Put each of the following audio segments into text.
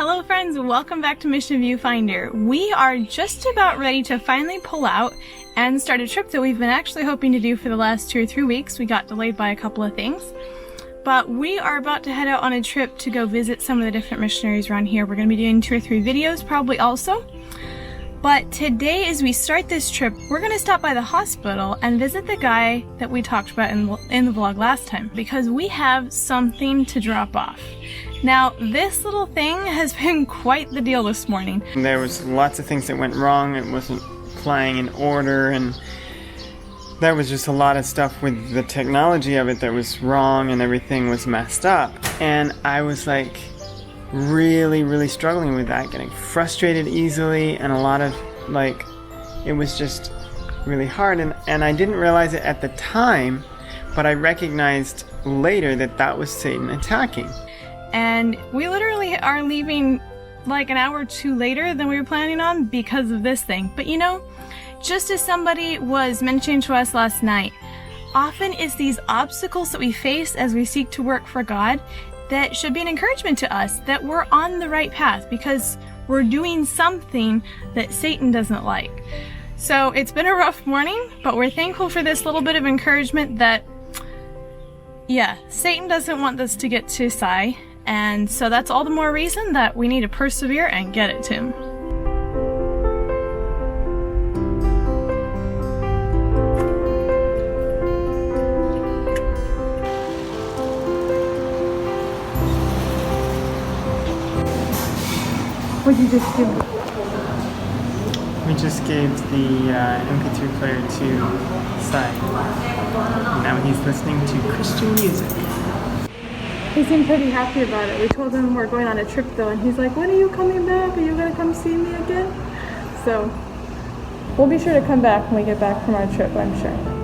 Hello friends, welcome back to MissionViewfinder. We are just about ready to finally pull out and start a trip that we've been actually hoping to do for the last 2 or 3 weeks. We got delayed by a couple of things. But we are about to head out on a trip to go visit some of the different missionaries around here. We're going to be doing 2 or 3 videos probably also. But today as we start this trip, we're going to stop by the hospital and visit the guy that we talked about in the vlog last time, because we have something to drop off. Now, this little thing has been quite the deal this morning. There was lots of things that went wrong. It wasn't playing in order, and there was just a lot of stuff with the technology of it that was wrong, and everything was messed up. And I was like really struggling with that, getting frustrated easily, and a lot of it was just really hard. And I didn't realize it at the time, but I recognized later that that was Satan attacking. And we literally are leaving like an hour or 2 later than we were planning on because of this thing. But you know, just as somebody was mentioning to us last night, often it's these obstacles that we face as we seek to work for God that should be an encouragement to us that we're on the right path, because we're doing something that Satan doesn't like. So it's been a rough morning, but we're thankful for this little bit of encouragement that, yeah, Satan doesn't want this to get to Sai. And so that's all the more reason that we need to persevere and get it to him. What'd you just do? We just gave the MP3 player to Sai. And now he's listening to Christian music. He seemed pretty happy about it. We told him we're going on a trip though, and he's like, when are you coming back? Are you going to come see me again? So we'll be sure to come back when we get back from our trip, I'm sure.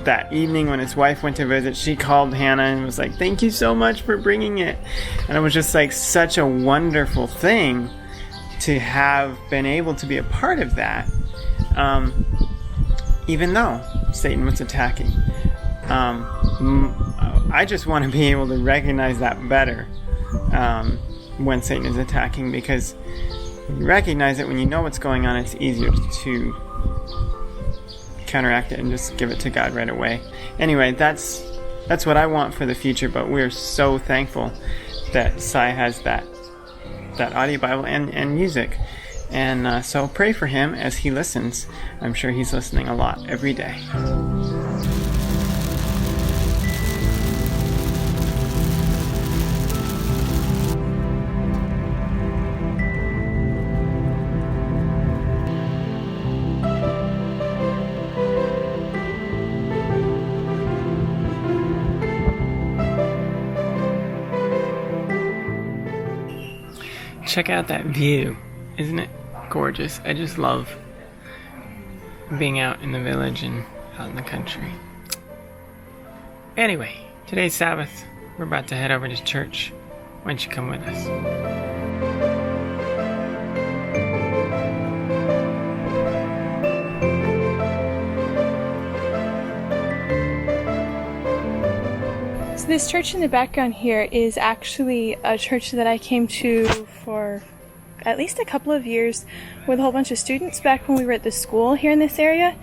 That evening when his wife went to visit, she called Hannah and was like, thank you so much for bringing it. And it was just like such a wonderful thing to have been able to be a part of that, even though Satan was attacking. I just want to be able to recognize that better when Satan is attacking, because when you recognize it, when you know what's going on, it's easier to counteract it and just give it to God right away. Anyway, that's what I want for the future, but we're so thankful that Sai has that audio Bible and music. And so pray for him as he listens. I'm sure he's listening a lot every day. Check out that view. Isn't it gorgeous? I just love being out in the village and out in the country. Anyway, today's Sabbath. We're about to head over to church. Why don't you come with us? So this church in the background here is actually a church that I came to for at least a couple of years with a whole bunch of students back when we were at the school here in this area.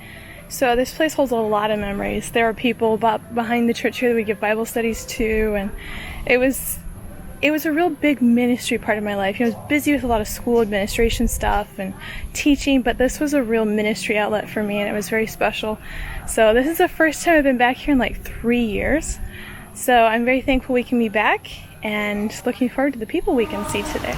So this place holds a lot of memories. There are people behind the church here that we give Bible studies to, and it was a real big ministry part of my life. I was busy with a lot of school administration stuff and teaching, but this was a real ministry outlet for me, and it was very special. So this is the first time I've been back here in like 3 years. So I'm very thankful we can be back, and looking forward to the people we can see today.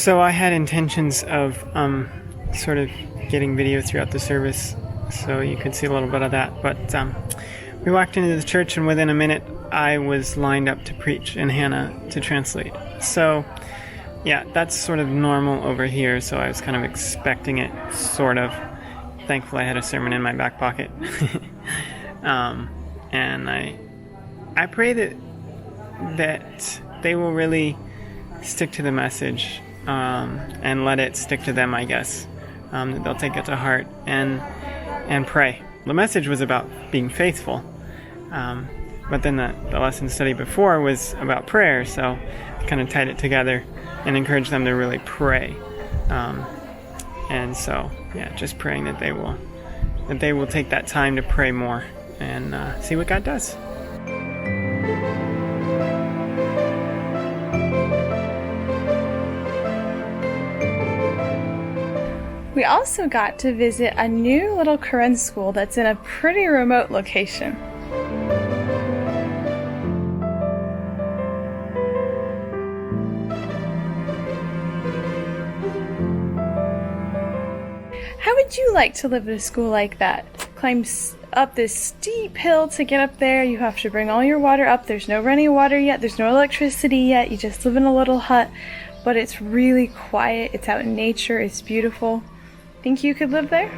So I had intentions of sort of getting video throughout the service, so you could see a little bit of that. But we walked into the church, and within a minute, I was lined up to preach and Hannah to translate. So, yeah, that's sort of normal over here, so I was kind of expecting it, sort of. Thankfully, I had a sermon in my back pocket. And I pray that they will really stick to the message and let it stick to them, I guess. That they'll take it to heart and pray. The message was about being faithful, but then the lesson study before was about prayer, so I kind of tied it together and encouraged them to really pray. And so, yeah, just praying that they will take that time to pray more and see what God does. We also got to visit a new little Korean school that's in a pretty remote location. How would you like to live at a school like that? Climb up this steep hill to get up there. You have to bring all your water up. There's no running water yet. There's no electricity yet. You just live in a little hut. But it's really quiet. It's out in nature. It's beautiful. Think you could live there?